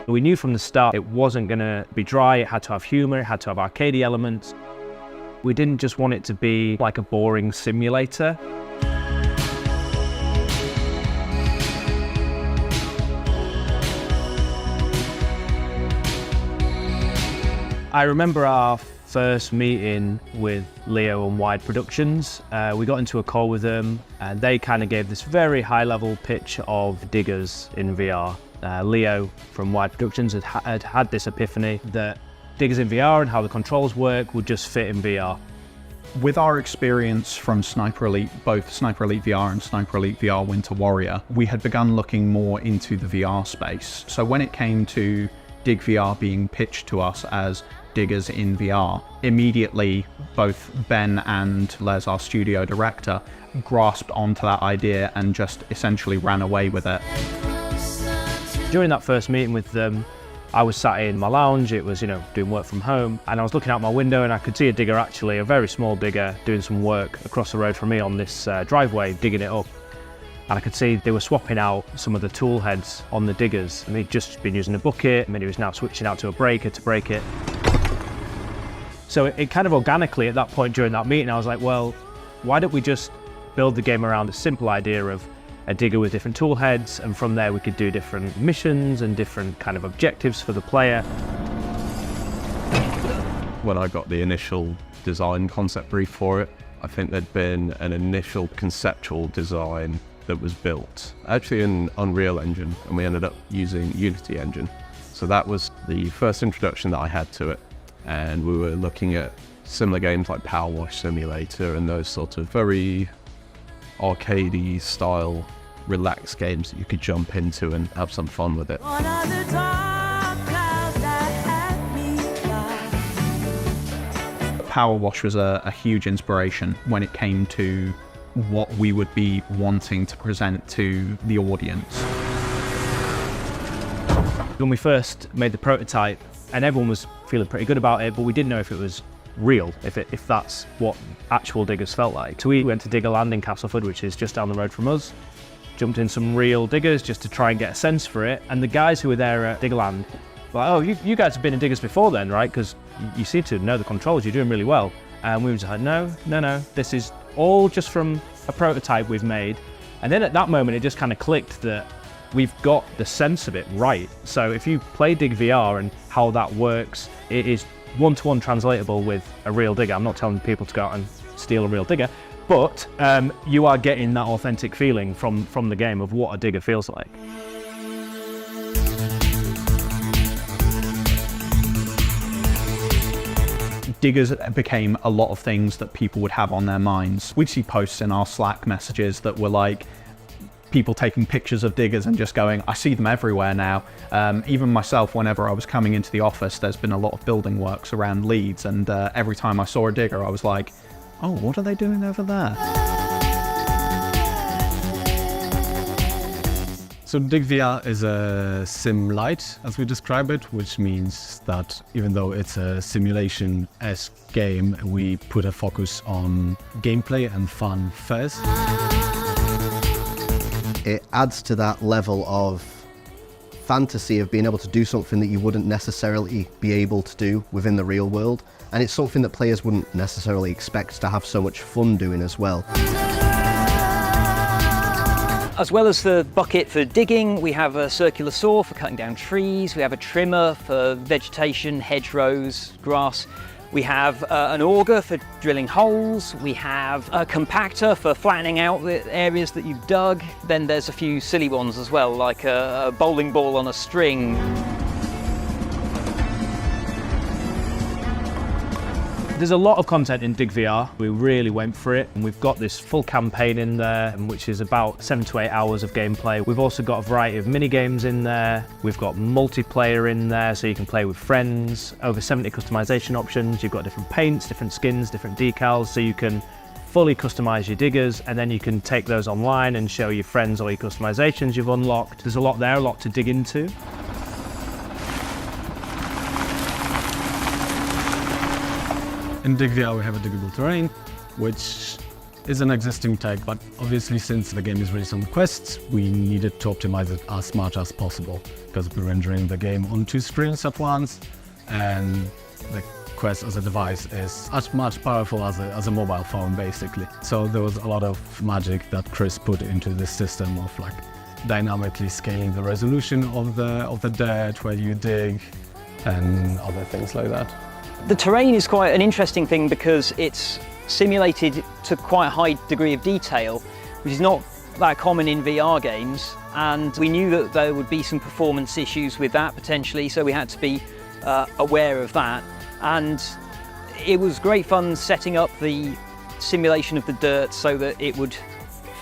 We knew from the start it wasn't going to be dry, it had to have humour, it had to have arcadey elements. We didn't just want it to be like a boring simulator. I remember our first meeting with Leo and Wide Productions. We got into a call with them and they kind of gave this very high level pitch of diggers in VR. Leo from Wide Productions had this epiphany that diggers in VR and how the controls work would just fit in VR. With our experience from Sniper Elite, both Sniper Elite VR and Sniper Elite VR Winter Warrior, we had begun looking more into the VR space. So when it came to Dig VR being pitched to us as diggers in VR, immediately both Ben and Les, our studio director, grasped onto that idea and just essentially ran away with it. During that first meeting with them, I was sat in my lounge, it was, doing work from home, and I was looking out my window and I could see a digger, actually, a very small digger, doing some work across the road from me on this driveway, digging it up. And I could see they were swapping out some of the tool heads on the diggers. And he'd just been using a bucket, and he was now switching out to a breaker to break it. So it kind of organically at that point during that meeting, I was like, well, why don't we just build the game around a simple idea of a digger with different tool heads, and from there we could do different missions and different kind of objectives for the player. When I got the initial design concept brief for it, I think there'd been an initial conceptual design that was built, actually in Unreal Engine, and we ended up using Unity Engine. So that was the first introduction that I had to it. And we were looking at similar games like Power Wash Simulator and those sort of very arcadey style, relaxed games that you could jump into and have some fun with it. Power Wash was a huge inspiration when it came to what we would be wanting to present to the audience. When we first made the prototype, and everyone was feeling pretty good about it, but we didn't know if it was real, if that's what actual diggers felt like. So we went to Diggerland in Castleford, which is just down the road from us, jumped in some real diggers just to try and get a sense for it, and the guys who were there at Diggerland were like, oh, you guys have been in diggers before then, right? Because you seem to know the controls, you're doing really well. And we were just like, no, this is all just from a prototype we've made. And then at that moment, it just kind of clicked that we've got the sense of it right. So if you play Dig VR and how that works, it is one-to-one translatable with a real digger. I'm not telling people to go out and steal a real digger, but you are getting that authentic feeling from the game of what a digger feels like. Diggers became a lot of things that people would have on their minds. We'd see posts in our Slack messages that were like, people taking pictures of diggers and just going, I see them everywhere now. Even myself, whenever I was coming into the office, there's been a lot of building works around Leeds, and every time I saw a digger, I was like, oh, what are they doing over there? So Dig VR is a sim light, as we describe it, which means that even though it's a simulation-esque game, we put a focus on gameplay and fun first. It adds to that level of fantasy of being able to do something that you wouldn't necessarily be able to do within the real world, and it's something that players wouldn't necessarily expect to have so much fun doing as well. As well as the bucket for digging, we have a circular saw for cutting down trees, we have a trimmer for vegetation, hedgerows, grass. We have an auger for drilling holes, we have a compactor for flattening out the areas that you've dug. Then there's a few silly ones as well, like a bowling ball on a string. There's a lot of content in Dig VR. We really went for it, and we've got this full campaign in there, which is about 7 to 8 hours of gameplay. We've also got a variety of mini games in there. We've got multiplayer in there, so you can play with friends. Over 70 customization options. You've got different paints, different skins, different decals, so you can fully customize your diggers, and then you can take those online and show your friends all your customizations you've unlocked. There's a lot there, a lot to dig into. In Dig VR we have a diggable terrain, which is an existing tech, but obviously since the game is released on the Quest, we needed to optimize it as much as possible because we're rendering the game on 2 screens at once, and the Quest as a device is as much powerful as a mobile phone, basically. So there was a lot of magic that Chris put into this system of like dynamically scaling the resolution of the dirt where you dig and other things like that. The terrain is quite an interesting thing because it's simulated to quite a high degree of detail, which is not that common in VR games, and we knew that there would be some performance issues with that potentially, so we had to be aware of that. And it was great fun setting up the simulation of the dirt so that it would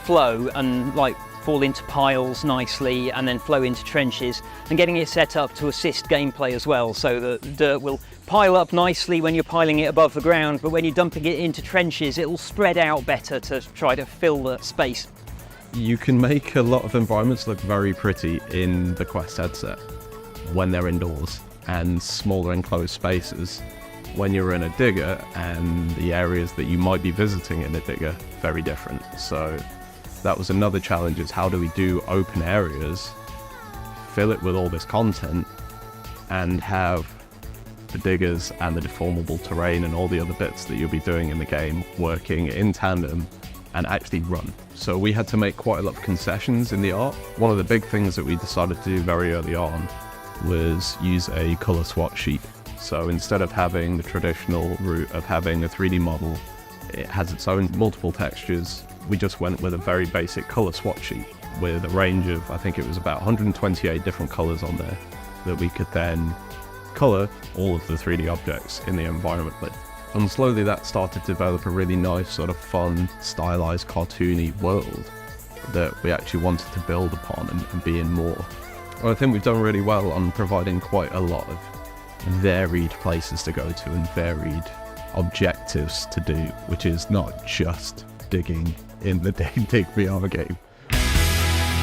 flow and like fall into piles nicely and then flow into trenches, and getting it set up to assist gameplay as well, so that the dirt will pile up nicely when you're piling it above the ground, but when you're dumping it into trenches it will spread out better to try to fill the space. You can make a lot of environments look very pretty in the Quest headset when they're indoors, and smaller enclosed spaces when you're in a digger, and the areas that you might be visiting in a digger very different. So that was another challenge, is how do we do open areas, fill it with all this content, and have the diggers and the deformable terrain and all the other bits that you'll be doing in the game working in tandem and actually run. So we had to make quite a lot of concessions in the art. One of the big things that we decided to do very early on was use a color swatch sheet. So instead of having the traditional route of having a 3D model, it has its own multiple textures. We just went with a very basic color swatch sheet with a range of, I think it was about 128 different colors on there that we could then color all of the 3D objects in the environment with. And slowly that started to develop a really nice sort of fun, stylized, cartoony world that we actually wanted to build upon and be in more. Well, I think we've done really well on providing quite a lot of varied places to go to and varied objectives to do, which is not just digging in the Dig VR game.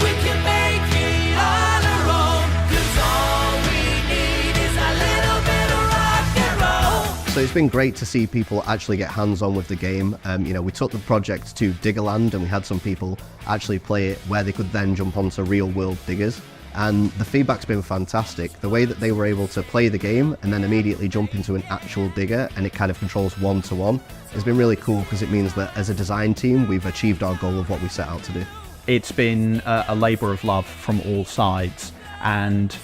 We can make it on our own, 'cause all we need is a little bit of rock and roll. So it's been great to see people actually get hands-on with the game. We took the project to Diggerland and we had some people actually play it where they could then jump onto real-world diggers. And the feedback's been fantastic. The way that they were able to play the game and then immediately jump into an actual digger, and it kind of controls one-to-one, has been really cool, because it means that as a design team we've achieved our goal of what we set out to do. It's been a labour of love from all sides, and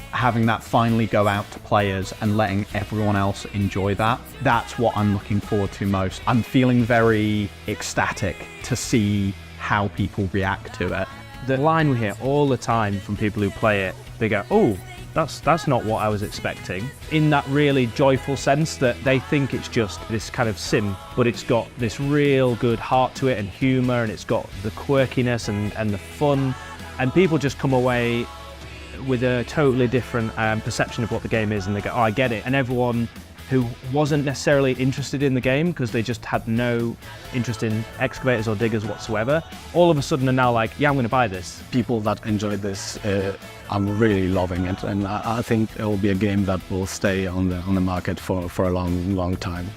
having that finally go out to players and letting everyone else enjoy that, that's what I'm looking forward to most. I'm feeling very ecstatic to see how people react to it. The line we hear all the time from people who play it, they go, oh, that's not what I was expecting, in that really joyful sense that they think it's just this kind of sim, but it's got this real good heart to it and humour, and it's got the quirkiness and the fun, and people just come away with a totally different perception of what the game is, and they go, oh, I get it. And everyone who wasn't necessarily interested in the game because they just had no interest in excavators or diggers whatsoever, all of a sudden are now like, yeah, I'm going to buy this. People that enjoyed this, I'm really loving it, and I think it will be a game that will stay on the market for a long time.